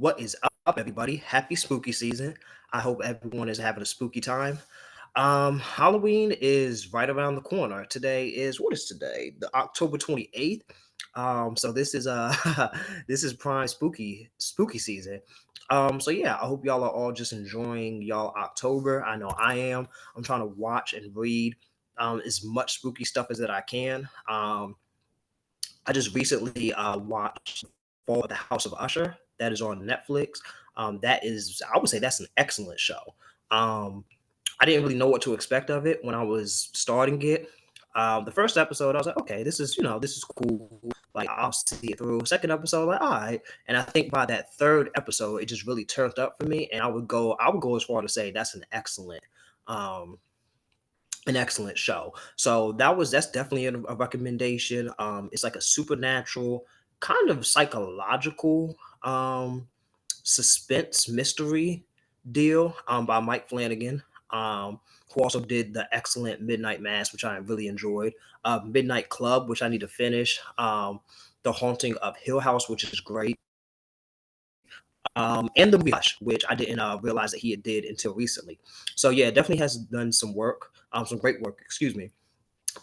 What is up, everybody? Happy spooky season. I hope everyone is having a spooky time. Halloween is right around the corner. Today is what is today? The October 28th. So this is this is prime spooky season. So yeah, I hope y'all are all just enjoying y'all October. I know I am. I'm trying to watch and read as much spooky stuff as that I can. I just recently watched Fall of the House of Usher. That is on Netflix. That is, I would say, that's an excellent show. Um, I didn't really know what to expect of it when I was starting it. The first episode, I was like, okay, this is, this is cool. Like, I'll see it through. Second episode, like, all right. And I think by that third episode, it just really turned up for me. And I would go as far to say that's um, an excellent show. So that's definitely a recommendation. It's like a supernatural, kind of psychological suspense mystery deal by Mike Flanagan. Who also did the excellent Midnight Mass, which I really enjoyed. Midnight Club, which I need to finish. The Haunting of Hill House, which is great. And the movie Hush, which I didn't realize that he had did until recently. So yeah, definitely has done some work, some great work. Excuse me.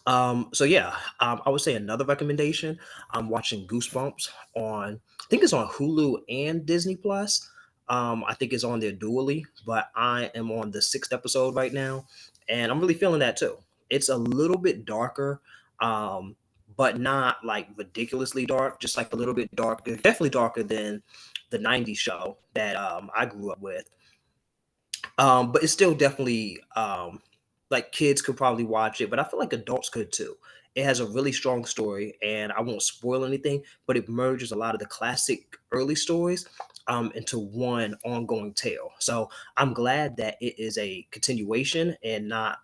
So yeah, I would say another recommendation. I'm watching Goosebumps on. I think it's on Hulu and Disney Plus. I think it's on there dually, but I am on the sixth episode right now, and I'm really feeling that too. It's a little bit darker, but not like ridiculously dark. Just like a little bit darker, definitely darker than the '90s show that I grew up with. But it's still definitely like kids could probably watch it, but I feel like adults could too. It has a really strong story, and I won't spoil anything, but it merges a lot of the classic early stories into one ongoing tale. So I'm glad that it is a continuation and not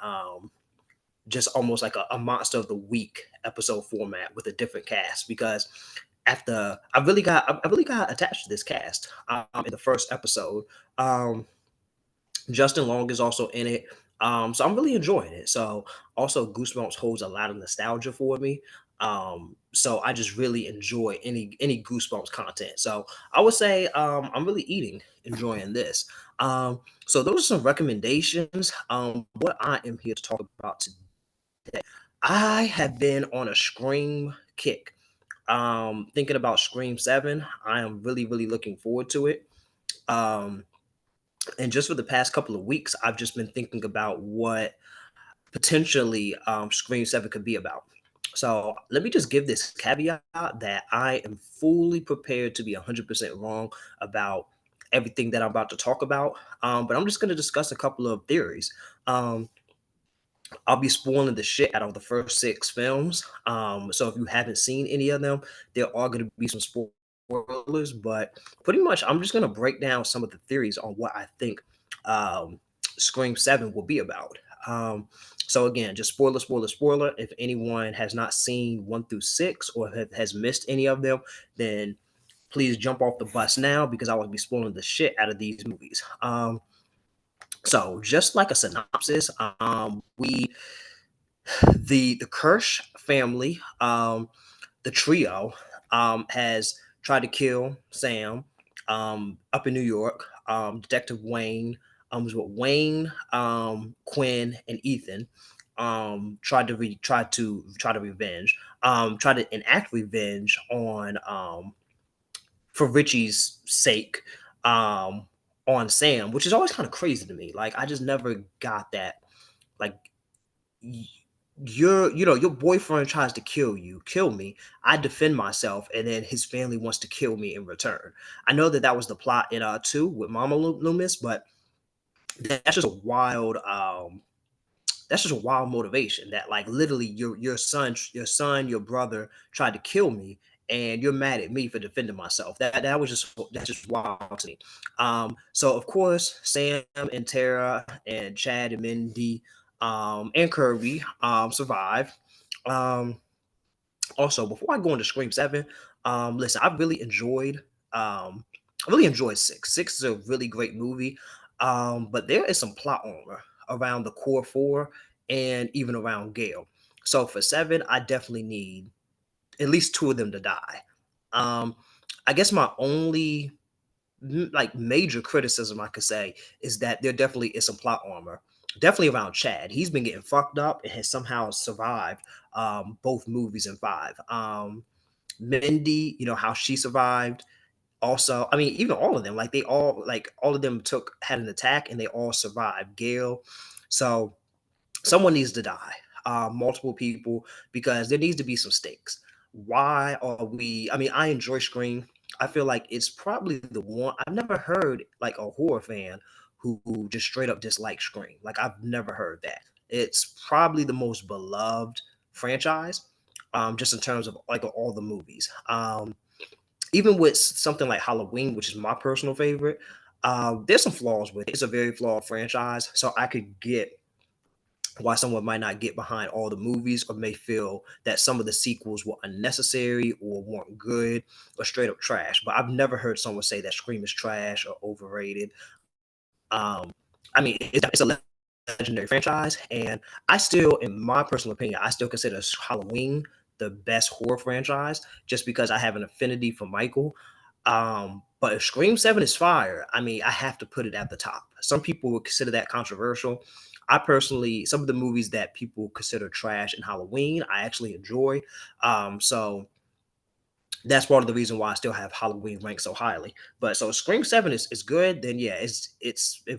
just almost like a monster of the week episode format with a different cast because after I really got attached to this cast in the first episode. Justin Long is also in it. So I'm really enjoying it. So also Goosebumps holds a lot of nostalgia for me. So I just really enjoy any Goosebumps content. So I would say I'm really enjoying this. So those are some recommendations. What I am here to talk about today. I have been on a Scream kick. Thinking about Scream 7. I am really looking forward to it. Um, and just for the past couple of weeks, I've just been thinking about what potentially Screen 7 could be about. So let me just give this caveat that I am fully prepared to be 100% wrong about everything that I'm about to talk about. But I'm just going to discuss a couple of theories. Um, I'll be spoiling the shit out of the first six films. So if you haven't seen any of them, there are going to be some spoilers. But pretty much, I'm just going to break down some of the theories on what I think um, Scream 7 will be about. Um, so again, just spoiler. If anyone has not seen 1 through 6 or has missed any of them, then please jump off the bus now because I will be spoiling the shit out of these movies. So just like a synopsis, we the Kirsch family, the trio, has tried to kill Sam up in New York. Detective Wayne was with Wayne, Quinn, and Ethan. Tried to revenge. Tried to enact revenge on for Richie's sake. Um, on Sam, which is always kind of crazy to me. Like I just never got that. Like your boyfriend tries to kill me. I defend myself, and then his family wants to kill me in return. I know that that was the plot in two with Mama Loomis, but that's just a wild that's just a wild motivation that like literally your brother tried to kill me and you're mad at me for defending myself. That's just wild to me. So of course Sam and Tara and Chad and Mindy and Kirby survive. Um Also before I go into Scream 7, listen, I really enjoyed six. Six is a really great movie. But there is some plot armor around the core four and even around Gale. So for seven, I definitely need at least two of them to die. Um, I guess my only like major criticism I could say is that there definitely is some plot armor. Definitely around Chad. He's been getting fucked up and has somehow survived both movies in five. Mindy, you know, how she survived. Also, I mean, even all of them, like they all, like all of them took had an attack and they all survived. Gail, so someone needs to die, multiple people, because there needs to be some stakes. Why are we? I mean, I enjoy Scream. I feel like it's probably the one I've never heard like a horror fan who just straight up dislikes Scream. Like I've never heard that. It's probably the most beloved franchise, just in terms of like all the movies. Even with something like Halloween, which is my personal favorite, there's some flaws with it. It's a very flawed franchise, so I could get why someone might not get behind all the movies or may feel that some of the sequels were unnecessary or weren't good or straight up trash. But I've never heard someone say that Scream is trash or overrated. Um, I mean, it's a legendary franchise, and I still, in my personal opinion, I still consider Halloween the best horror franchise just because I have an affinity for Michael. But if Scream 7 is fire, I mean, I have to put it at the top. Some people would consider that controversial. I personally, some of the movies that people consider trash in Halloween, I actually enjoy. So that's part of the reason why I still have Halloween ranked so highly. But so Scream 7 is good, then yeah,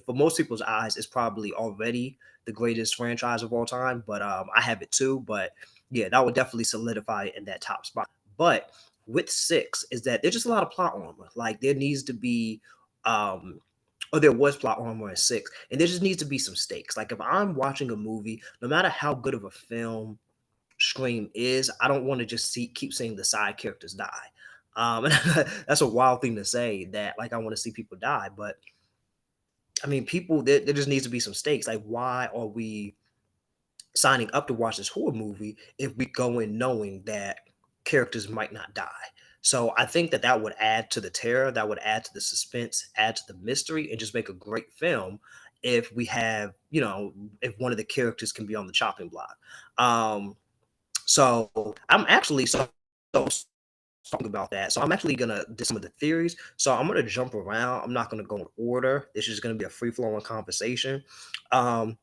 for most people's eyes, it's probably already the greatest franchise of all time. But I have it too. But yeah, that would definitely solidify it in that top spot. But with six is that there's just a lot of plot armor. Like there needs to be or there was plot armor in six, and there just needs to be some stakes. Like if I'm watching a movie, no matter how good of a film Scream is, I don't want to just keep seeing the side characters die. And that's a wild thing to say that like I want to see people die, but I mean people there just needs to be some stakes. Like why are we signing up to watch this horror movie if we go in knowing that characters might not die? So I think that that would add to the terror, that would add to the suspense, add to the mystery, and just make a great film if we have, you know, if one of the characters can be on the chopping block. So I'm actually so talking about that. So I'm actually gonna do some of the theories. So I'm gonna jump around. I'm not gonna go in order. This is gonna be a free flowing conversation. Um,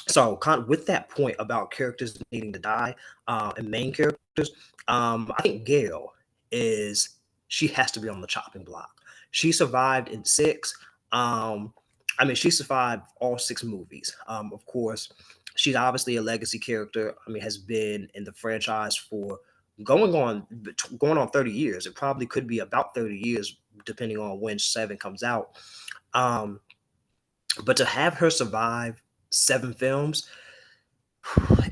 so kind of with that point about characters needing to die, and main characters, I think Gail is she has to be on the chopping block. She survived in six. I mean, she survived all six movies. Of course, she's obviously a legacy character. I mean, has been in the franchise for going on 30 years. It probably could be about 30 years, depending on when seven comes out. Um, but to have her survive seven films,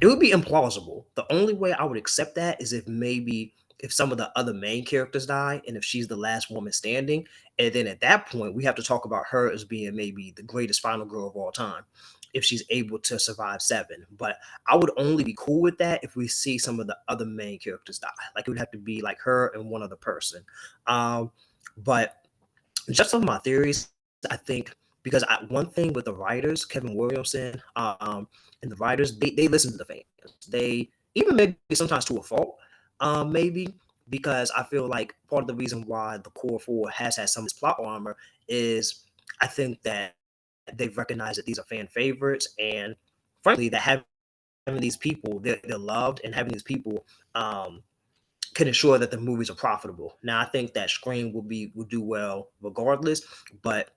it would be implausible. The only way I would accept that is if maybe if some of the other main characters die and if she's the last woman standing. And then at that point, we have to talk about her as being maybe the greatest final girl of all time if she's able to survive seven. But I would only be cool with that if we see some of the other main characters die. Like it would have to be like her and one other person. But just some of my theories, I think, because one thing with the writers, Kevin Williamson, and the writers, they listen to the fans. They even maybe sometimes to a fault, maybe because I feel like part of the reason why the core four has had some of this plot armor is I think that they've recognized that these are fan favorites, and frankly, that having these people, they're loved, and having these people can ensure that the movies are profitable. Now, I think that Scream will do well regardless, but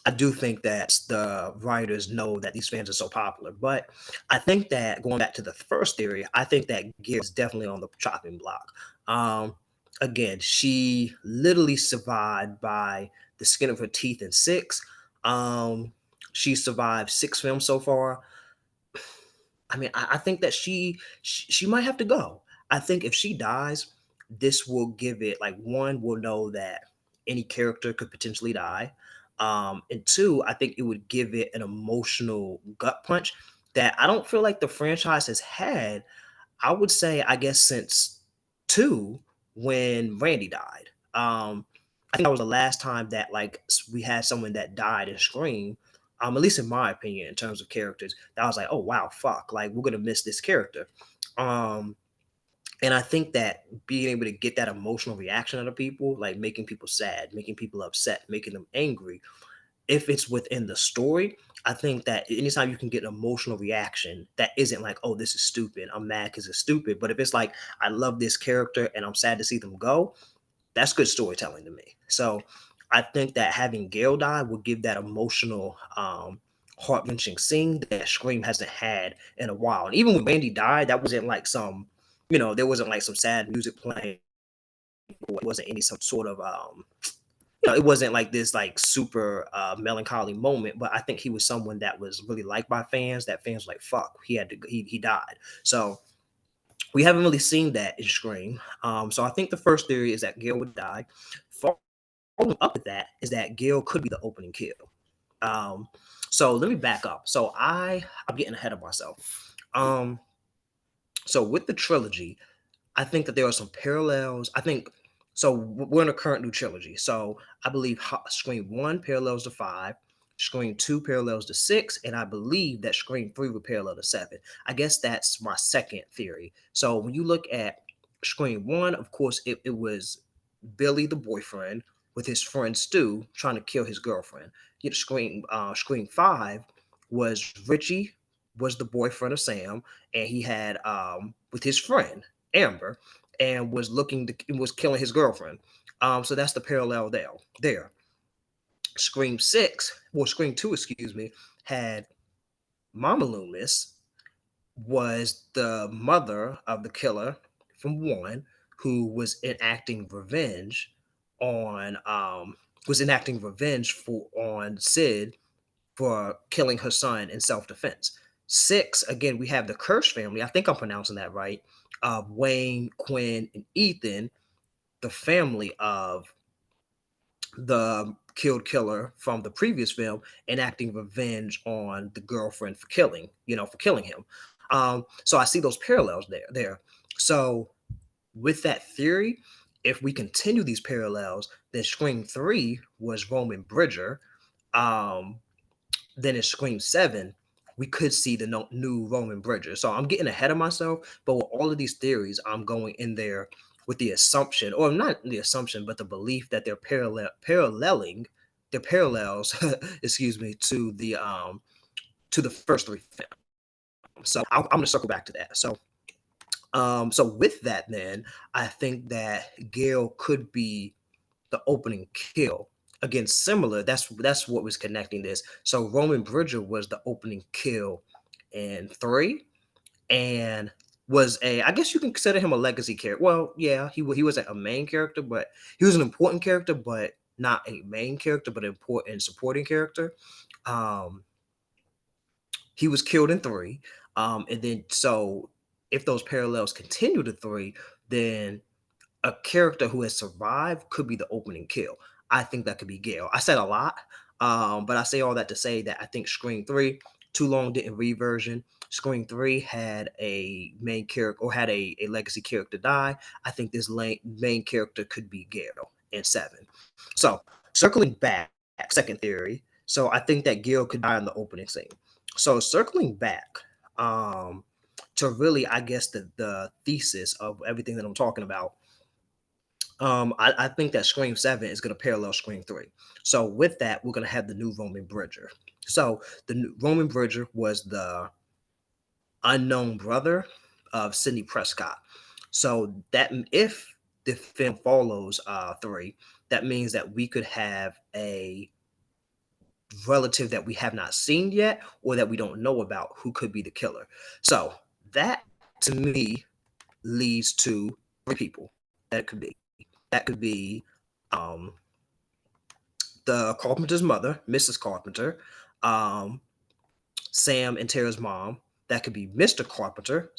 I do think that the writers know that these fans are so popular. But I think that going back to the first theory, I think that Gear is definitely on the chopping block. Um, Again, she literally survived by the skin of her teeth in six. She survived six films so far. I mean, I think that she might have to go. I think if she dies, this will give it like one, we'll know that any character could potentially die. And two, I think it would give it an emotional gut punch that I don't feel like the franchise has had. I would say, I guess, since two, when Randy died. I think that was the last time that like we had someone that died in Scream. At least in my opinion, in terms of characters, that I was like, oh wow, fuck, like we're gonna miss this character. Um, And I think that being able to get that emotional reaction out of people, like making people sad, making people upset, making them angry, if it's within the story, I think that anytime you can get an emotional reaction that isn't like, oh, this is stupid, I'm mad because it's stupid. But if it's like, I love this character and I'm sad to see them go, that's good storytelling to me. So I think that having Gail die will give that emotional, heart wrenching scene that Scream hasn't had in a while. And even when Randy died, that wasn't like some, there wasn't like some sad music playing, or it wasn't any some sort of it wasn't like this like super melancholy moment, but I think he was someone that was really liked by fans. That fans were like, fuck, he died. So we haven't really seen that in Scream. So I think the first theory is that Gil would die. Following up with that is that Gil could be the opening kill. Um, so let me back up. So I'm getting ahead of myself. So with the trilogy, I think that there are some parallels. I think so. We're in a current new trilogy. So I believe Scream One parallels to five, Scream Two parallels to six, and I believe that Scream Three would parallel to seven. I guess that's my second theory. So when you look at Scream One, of course, it was Billy, the boyfriend, with his friend Stu trying to kill his girlfriend. Scream Five was Richie was the boyfriend of Sam, and he had with his friend Amber, and was killing his girlfriend. So that's the parallel there. There, Scream Six, well, Scream Two, excuse me, had Mama Loomis was the mother of the killer from one, who on was enacting revenge for on Sid for killing her son in self-defense. Six, again, we have the Kirsch family. I think I'm pronouncing that right. Wayne, Quinn, and Ethan, the family of the killed killer from the previous film, enacting revenge on the girlfriend for killing him. So I see those parallels there. So with that theory, if we continue these parallels, then Scream 3 was Roman Bridger. Um, then in Scream 7, we could see the new Roman Bridger. So I'm getting ahead of myself, but with all of these theories, I'm going in there with the assumption, or not the assumption, but the belief that they're paralleling their parallels, excuse me, to the first three films. So I'm going to circle back to that. So with that, then I think that Gail could be the opening kill. Again, similar. That's what was connecting this. So Roman Bridger was the opening kill in three, and was a I guess you can consider him a legacy character. Well, yeah, he wasn't a main character, but he was an important character, but not a main character, but an important supporting character. Um, he was killed in three, and then so if those parallels continue to three, then a character who has survived could be the opening kill. I think that could be Gale. I said a lot, but I say all that to say that I think Scream 3, Too Long Didn't Read version. Scream 3 had a main character or had a legacy character die. I think this main character could be Gale in 7. So, circling back, second theory. So, I think that Gale could die in the opening scene. So, circling back, um, to really, I guess, the thesis of everything that I'm talking about, I think that Scream 7 is going to parallel Scream 3. So with that, we're going to have the new Roman Bridger. So the new Roman Bridger was the unknown brother of Sidney Prescott. So that if the film follows 3, that means that we could have a relative that we have not seen yet or that we don't know about who could be the killer. So that to me leads to 3 people that it could be. That could be um, the Carpenter's mother, Mrs. Carpenter, um, Sam and Tara's mom. That could be Mr. Carpenter,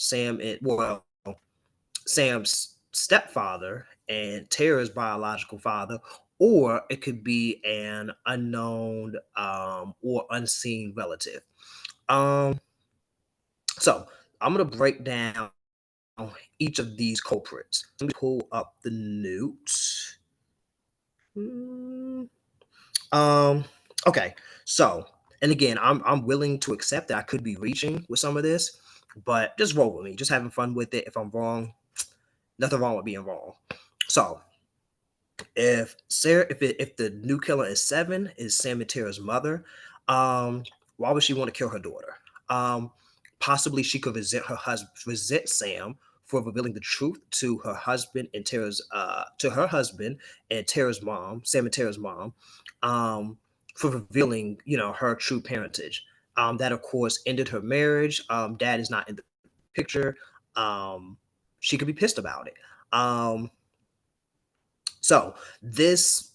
Sam's stepfather and Tara's biological father, or it could be an unknown or unseen relative. Um, so I'm gonna break down each of these culprits. Let me pull up the notes. Hmm. Um, okay. So, and again, I'm willing to accept that I could be reaching with some of this, but just roll with me, just having fun with it. If I'm wrong, Nothing wrong with being wrong. So if the new killer is Seven, is Sam and Tara's mother, why would she want to kill her daughter? Um, Possibly she could resent Sam for revealing the truth to her husband and Tara's mom, Sam and Tara's mom, for revealing, her true parentage. That of course ended her marriage. Dad is not in the picture. Um, she could be pissed about it. So this,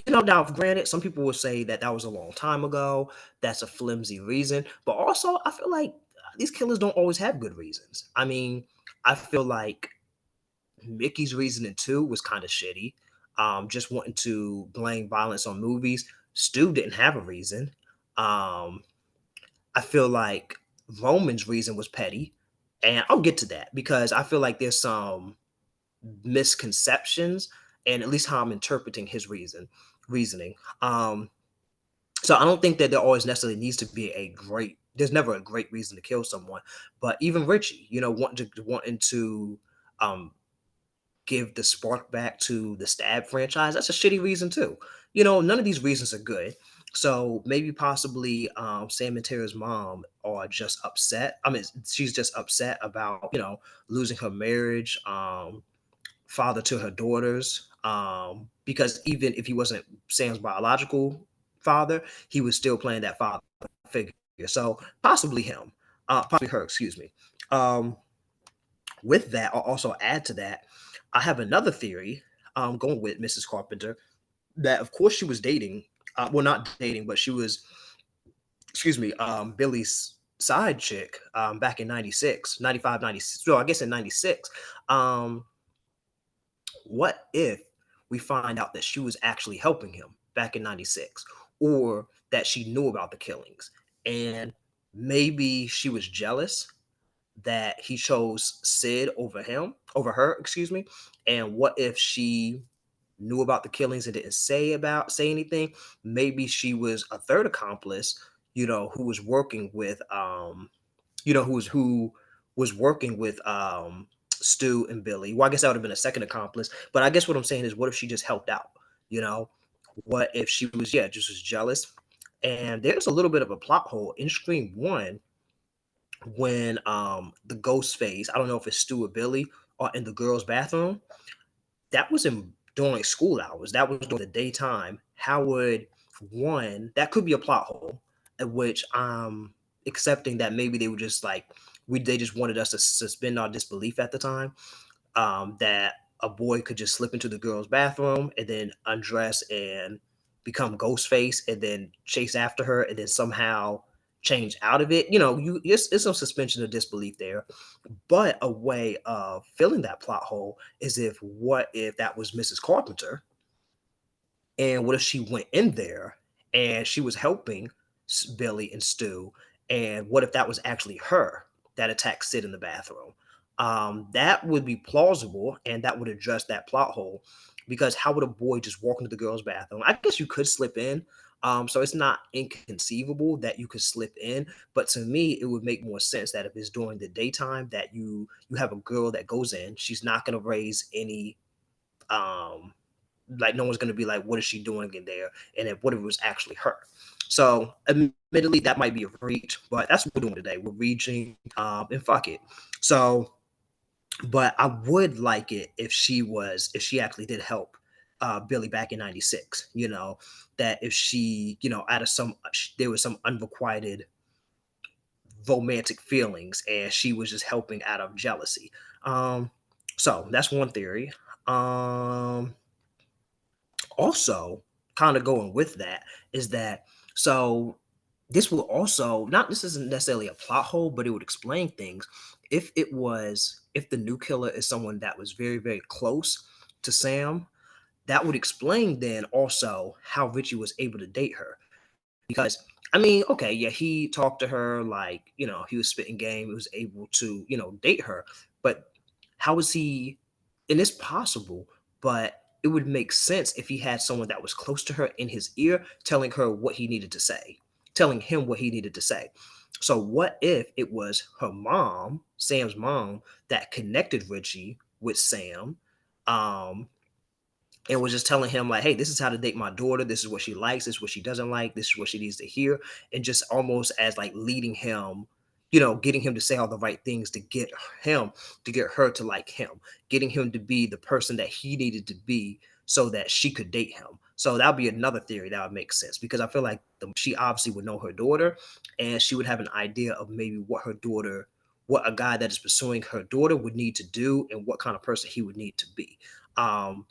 now granted, some people will say that that was a long time ago. That's a flimsy reason, but also I feel like these killers don't always have good reasons. I mean, I feel like Mickey's reasoning too was kind of shitty. Just wanting to blame violence on movies. Stu didn't have a reason. Um, I feel like Roman's reason was petty, and I'll get to that because I feel like there's some misconceptions and at least how I'm interpreting his reasoning. Um, so I don't think that there always necessarily needs to be a great. There's never a great reason to kill someone, but even Richie, wanting to um, give the spark back to the Stab franchise, that's a shitty reason too. None of these reasons are good. So maybe possibly Sam and Tara's mom are just upset. I mean, she's just upset about losing her marriage. Father to her daughters, because even if he wasn't Sam's biological father, he was still playing that father figure. So possibly him, possibly her, excuse me. Um, with that, I'll also add to that, I have another theory, going with Mrs. Carpenter, that of course she was dating, well, not dating, but she was, excuse me, Billy's side chick, back in 96, 95, 96. So I guess in 96. Um, What if we find out that she was actually helping him back in 96, or that she knew about the killings, and maybe she was jealous that he chose Sid over her, excuse me. And what if she knew about the killings and didn't say anything? Maybe she was a third accomplice, who was working with who was working with Stu and Billy. Well, I guess that would have been a second accomplice. But I guess what I'm saying is, what if she just helped out? You know, what if she was, yeah, just was jealous? And there's a little bit of a plot hole in Scream One when the ghost phase. I don't know if it's Stu or Billy are in the girls' bathroom. That was in during school hours. That was during the daytime. How would one that could be a plot hole at which I'm accepting that maybe they were just like they just wanted us to suspend our disbelief at the time, that a boy could just slip into the girl's bathroom and then undress and become Ghostface and then chase after her and then somehow change out of it. It's some suspension of disbelief there. But a way of filling that plot hole is if what if that was Mrs. Carpenter, and what if she went in there and she was helping Billy and Stu? And what if that was actually her that attacked Sid in the bathroom? That would be plausible and that would address that plot hole, because how would a boy just walk into the girl's bathroom? I guess you could slip in. So it's not inconceivable that you could slip in, but to me, it would make more sense that if it's during the daytime, that you have a girl that goes in, she's not going to raise any um like no one's going to be like, what is she doing in there? And if what if it was actually her? So admittedly, that might be a reach, but that's what we're doing today. We're reaching, and fuck it. So, but I would like it if she actually did help Billy back in 96, that if she, out of there was some unrequited romantic feelings and she was just helping out of jealousy. Um, so that's one theory. Um, Also kind of going with that is that, so this will also not this isn't necessarily a plot hole, but it would explain things. If the new killer is someone that was very, very close to Sam, that would explain then also how Richie was able to date her. Because I mean, okay, yeah, he talked to her like, he was spitting game, he was able to, date her. But how is he, and it's possible, but it would make sense if he had someone that was close to her in his ear telling her what he needed to say, telling him what he needed to say. So what if it was her mom, Sam's mom, that connected Richie with Sam. Um, and was just telling him like, "Hey, this is how to date my daughter. This is what she likes. This is what she doesn't like. This is what she needs to hear," and just almost as like leading him, getting him to say all the right things to get him to get her to like him, getting him to be the person that he needed to be so that she could date him. So that would be another theory that would make sense because I feel like she obviously would know her daughter, and she would have an idea of maybe what a guy that is pursuing her daughter would need to do, and what kind of person he would need to be. Um,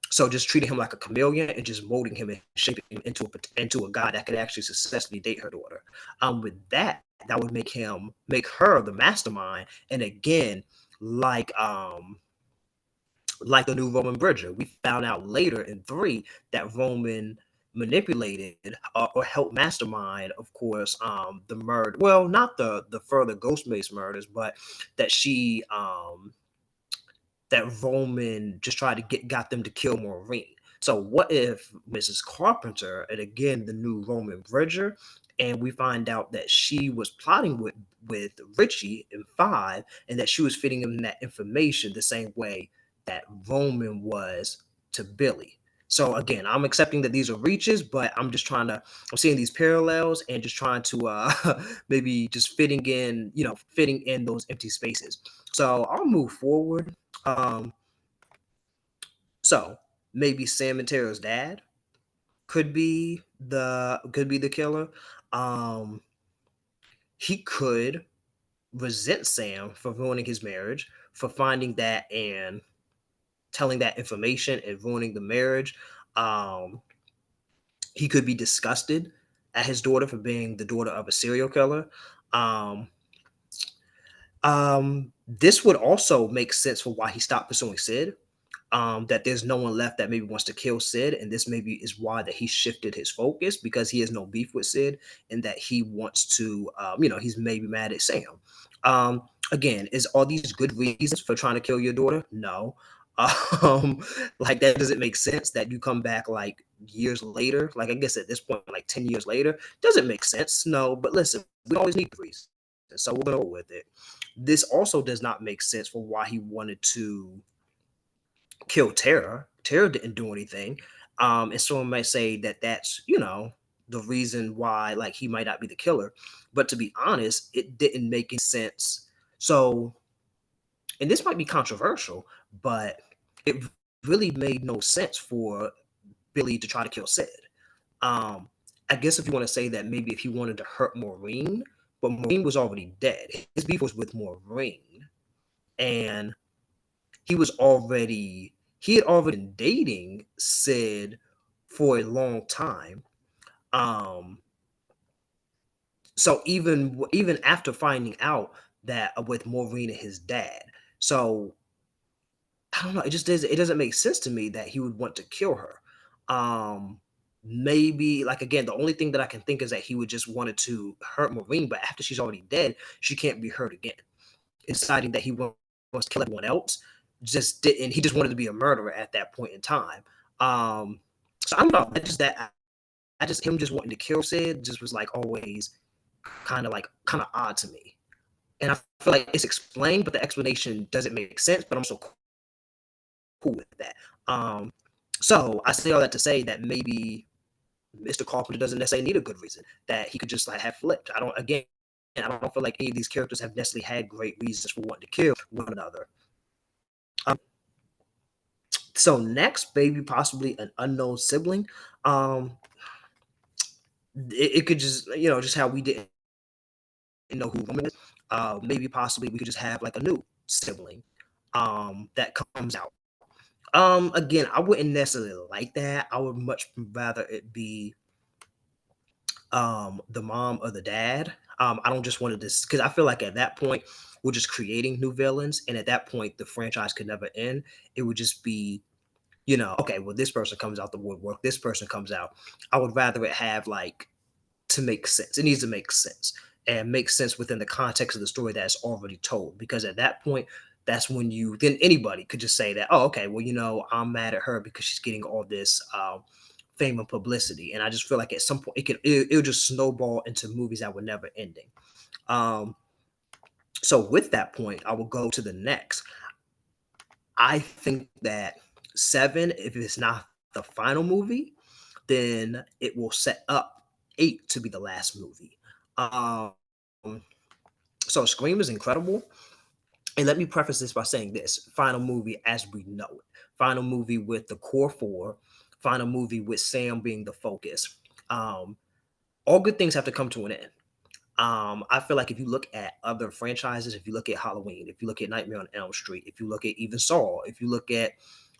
so just treating him like a chameleon and just molding him and shaping him into a guy that could actually successfully date her daughter. With that, that would make her the mastermind. And again, like um, like the new Roman Bridger, we found out later in three that Roman manipulated or helped mastermind, of course, the murder. Well, not the further Ghostface murders, but that that Roman just tried to got them to kill Maureen. So what if Mrs. Carpenter, and again the new Roman Bridger, and we find out that she was plotting with Richie in five, and that she was feeding him that information the same way that Roman was to Billy. So again, I'm accepting that these are reaches, but I'm seeing these parallels and just trying to maybe just fitting in those empty spaces. So I'll move forward. um, so maybe Sam and Tara's dad could be the killer. Um, he could resent Sam for ruining his marriage, for finding that and telling that information and ruining the marriage. Um, he could be disgusted at his daughter for being the daughter of a serial killer. Um, this would also make sense for why he stopped pursuing Sid, that there's no one left that maybe wants to kill Sid, and this maybe is why that he shifted his focus because he has no beef with Sid, and that he wants to, he's maybe mad at Sam. Again, is all these good reasons for trying to kill your daughter? No. Um, like that doesn't make sense that you come back like years later. Like I guess at this point, like 10 years later, doesn't make sense. No, but listen, we always need reasons, so we're gonna go with it. This also does not make sense for why he wanted to kill Tara. Tara didn't do anything. And someone might say that that's, the reason why like he might not be the killer. But to be honest, it didn't make any sense. So, and this might be controversial, but it really made no sense for Billy to try to kill Sid. Um, I guess if you want to say that maybe if he wanted to hurt Maureen, but Maureen was already dead. His beef was with Maureen. And he had already been dating Sid for a long time. Um, so even after finding out that with Maureen and his dad, so I don't know. It doesn't make sense to me that he would want to kill her. Um, maybe like again, the only thing that I can think is that he would just wanted to hurt Maureen, but after she's already dead, she can't be hurt again. Deciding that he wants to kill everyone else just didn't. He just wanted to be a murderer at that point in time. Um, so I don't know. I just him just wanting to kill Sid just was like always kind of odd to me. And I feel like it's explained, but the explanation doesn't make sense. But I'm so cool with that. So I say all that to say that maybe Mr. Carpenter doesn't necessarily need a good reason. That he could just like have flipped. I don't feel like any of these characters have necessarily had great reasons for wanting to kill one another. Um, so next, maybe possibly an unknown sibling. Um, it could just just how we didn't know who Roman is. Maybe possibly we could just have like a new sibling that comes out. Again, I wouldn't necessarily like that. I would much rather it be the mom or the dad. I don't just want to this because I feel like at that point we're just creating new villains, and at that point the franchise could never end. It would just be, okay, well this person comes out the woodwork, this person comes out. I would rather it have like to make sense. It needs to make sense and make sense within the context of the story that's already told. Because at that point, that's when then anybody could just say that, oh, okay, well, I'm mad at her because she's getting all this fame and publicity. And I just feel like at some point it'll just snowball into movies that were never ending. Um, so with that point, I will go to the next. I think that 7, if it's not the final movie, then it will set up 8 to be the last movie. Um, so Scream is incredible. And let me preface this by saying this: final movie as we know it, final movie with the core four, final movie with Sam being the focus. Um, all good things have to come to an end. I feel like if you look at other franchises, if you look at Halloween, if you look at Nightmare on Elm Street, if you look at even Saw, if you look at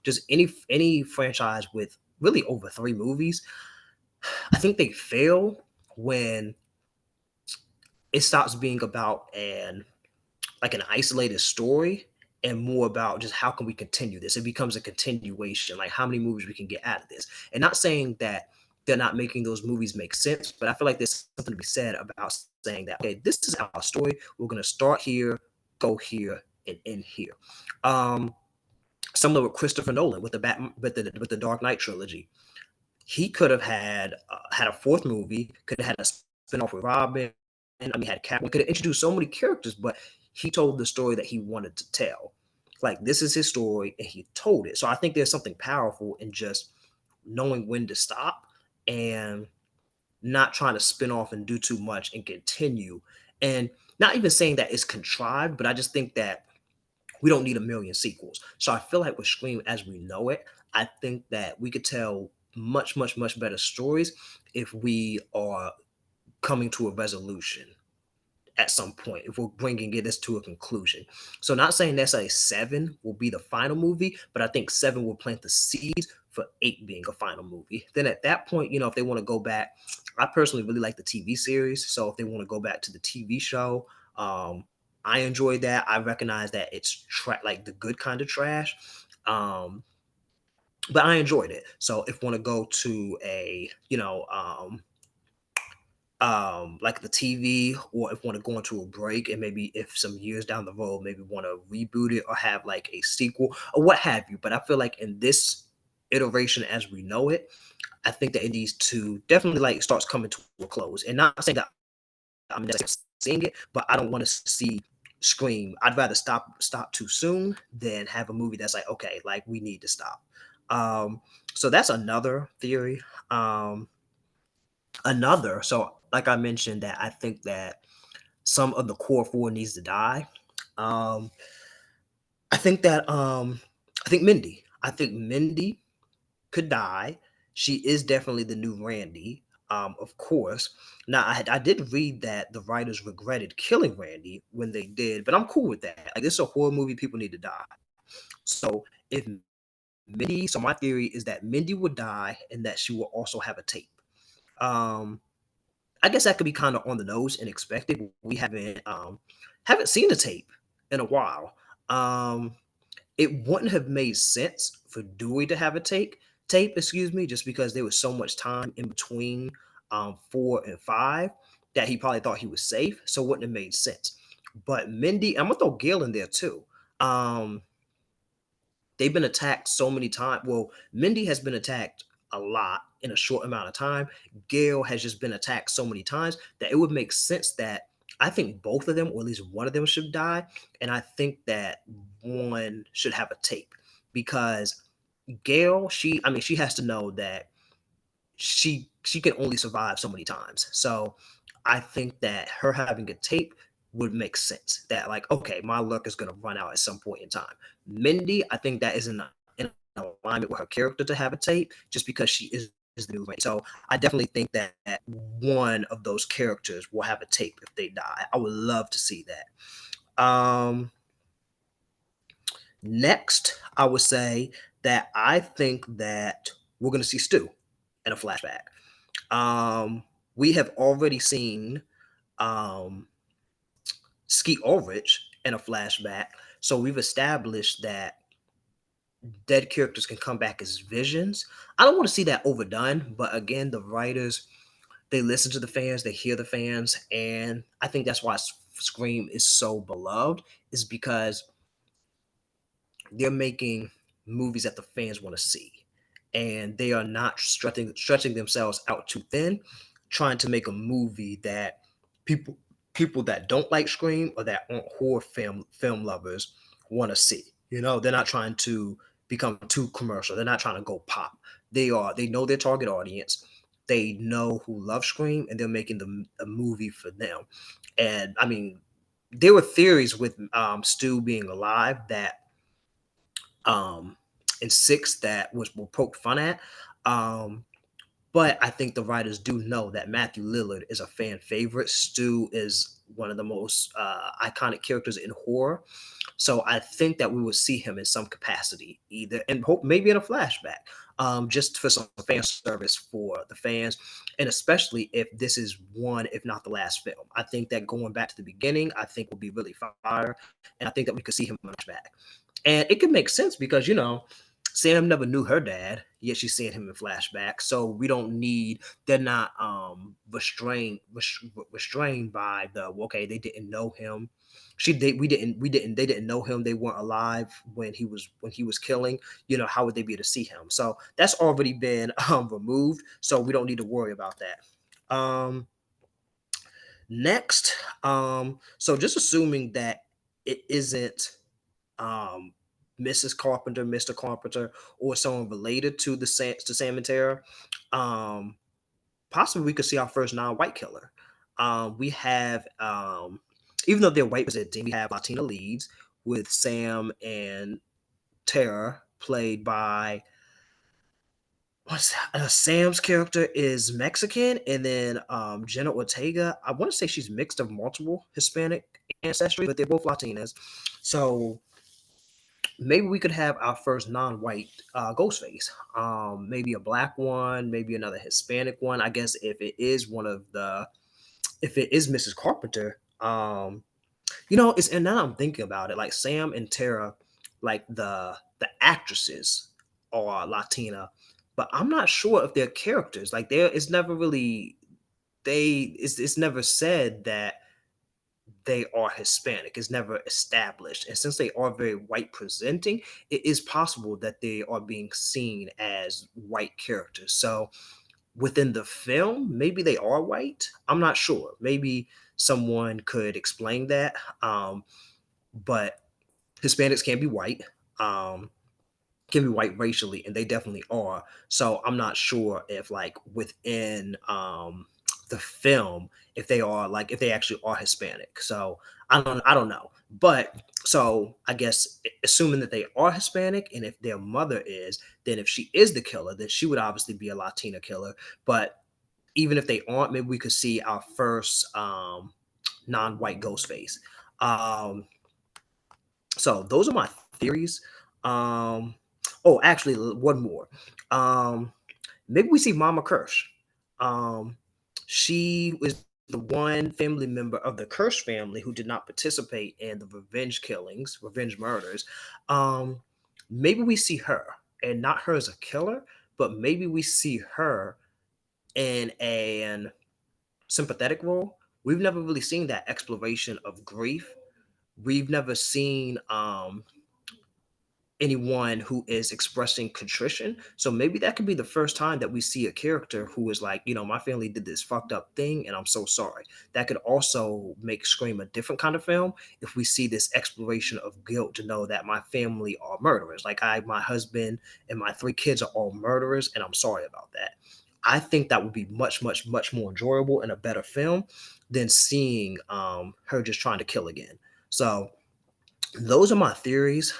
just any franchise with really over 3 movies, I think they fail when it stops being about an isolated story and more about just how can we continue this. It becomes a continuation, like how many movies we can get out of this. And not saying that they're not making those movies make sense, but I feel like there's something to be said about saying that, okay, this is our story. We're going to start here, go here, and end here. Um, Similar with Christopher Nolan with the Dark Knight trilogy. He could have had a fourth movie, could have had a spin-off with Robin. I mean, had Catwoman, could have introduced so many characters, but he told the story that he wanted to tell. Like this is his story, and he told it. So I think there's something powerful in just knowing when to stop and not trying to spin off and do too much and continue. And not even saying that it's contrived, but I just think that we don't need a million sequels. So I feel like with Scream as we know it, I think that we could tell much, much, much better stories if we are coming to a resolution at some point, if we're bringing this to a conclusion. So not saying necessarily 7 will be the final movie, but I think 7 will plant the seeds for 8 being a final movie. Then at that point, if they want to go back, I personally really like the TV series. So if they want to go back to the TV show, I enjoyed that. I recognize that it's like the good kind of trash. Um, but I enjoyed it. So if want to go to a, like the TV, or if want to go into a break and maybe if some years down the road, maybe want to reboot it or have like a sequel or what have you. But I feel like in this iteration as we know it, I think that it needs to definitely like starts coming to a close. And not saying that I'm just seeing it, but I don't want to see Scream. I'd rather stop too soon than have a movie that's like, okay, like we need to stop. So that's another theory. So like I mentioned, that I think that some of the core four needs to die. Um, I think that I think Mindy could die. She is definitely the new Randy. Of course. Now I did read that the writers regretted killing Randy when they did, but I'm cool with that. Like this is a horror movie, people need to die. So if so my theory is that Mindy would die and that she will also have a tape. Um, I guess that could be kind of on the nose and expected. We haven't seen the tape in a while. Um, it wouldn't have made sense for Dewey to have a excuse me, just because there was so much time in between 4 and 5 that he probably thought he was safe, so it wouldn't have made sense. But Mindy, I'm gonna throw Gail in there too. Um, they've been attacked so many times. Well, Mindy has been attacked a lot in a short amount of time. Gail has just been attacked so many times that it would make sense that I think both of them, or at least one of them, should die. And I think that one should have a tape because Gail, she has to know that she can only survive so many times. So I think that her having a tape would make sense. That like, okay, my luck is gonna run out at some point in time. Mindy, I think that is in alignment with her character to have a tape, just because she is the new Ray. So I definitely think that one of those characters will have a tape if they die. I would love to see that. Next, I would say that I think that we're gonna see Stu in a flashback. Um, we have already seen um, Skeet Ulrich in a flashback, so we've established that dead characters can come back as visions. I don't want to see that overdone, but again, the writers, they listen to the fans, they hear the fans, and I think that's why Scream is so beloved, is because they're making movies that the fans want to see, and they are not stretching themselves out too thin, trying to make a movie that people that don't like Scream or that aren't horror film lovers want to see. They're not trying to become too commercial. They're not trying to go pop. They know their target audience. They know who love Scream, and they're making a movie for them. And I mean, there were theories with Stu being alive that um in six that was were poked fun at. Um, but I think the writers do know that Matthew Lillard is a fan favorite. Stu is one of the most iconic characters in horror. So I think that we will see him in some capacity, either and hope maybe in a flashback, just for some fan service for the fans, and especially if this is one, if not the last film. I think that going back to the beginning, I think will be really fire, and I think that we could see him in a flashback. And it could make sense because, Sam never knew her dad, yet she's seeing him in flashback. So we don't need, they're not restrained by the, okay, they didn't know him. They didn't know him. They weren't alive when he was killing. How would they be able to see him? So that's already been removed. So we don't need to worry about that. Next, so just assuming that it isn't um, Mrs. Carpenter, Mr. Carpenter, or someone related to Sam and Tara, um, possibly we could see our first non-white killer. We have, even though they're white presenting, we have Latina leads with Sam and Tara, played by Sam's character is Mexican, and then Jenna Ortega. I want to say she's mixed of multiple Hispanic ancestry, but they're both Latinas. So maybe we could have our first non-white Ghostface. Maybe a black one, maybe another Hispanic one. I guess if it is Mrs. Carpenter, it's and now I'm thinking about it, like Sam and Tara, like the actresses are Latina, but I'm not sure if they're characters. Like there, it's never really it's never said that they are Hispanic. It's never established. And since they are very white presenting, it is possible that they are being seen as white characters. So within the film, maybe they are white. I'm not sure. Maybe someone could explain that. But Hispanics can be white. Um, can be white racially, and they definitely are. So I'm not sure if like within the film if they are like if they actually are Hispanic. So I don't know. But so I guess assuming that they are Hispanic and if their mother is, then if she is the killer, then she would obviously be a Latina killer. But even if they aren't, maybe we could see our first non-white ghost face. Um, so those are my theories. Um, oh, actually, one more. Um, Maybe we see Mama Kirsch. Um, she was the one family member of the Kirsch family who did not participate in the revenge murders. Um, Maybe we see her, and not her as a killer, but maybe we see her in an sympathetic role. We've never really seen that exploration of grief. We've never seen anyone who is expressing contrition. So maybe that could be the first time that we see a character who is like, my family did this fucked up thing and I'm so sorry. That could also make Scream a different kind of film if we see this exploration of guilt to know that my family are murderers. Like my husband and my three kids are all murderers and I'm sorry about that. I think that would be much, much, much more enjoyable and a better film than seeing her just trying to kill again. So those are my theories.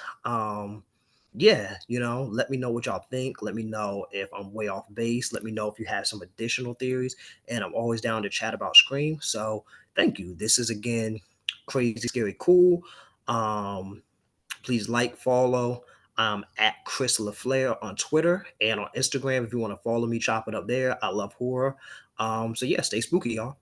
Yeah, let me know what y'all think. Let me know if I'm way off base. Let me know if you have some additional theories. And I'm always down to chat about Scream. So thank you. This is again Crazy Scary Cool. Um, Please like, follow. At Chris LaFleur on Twitter and on Instagram if you want to follow me, chop it up there. I love horror. So yeah, stay spooky, y'all.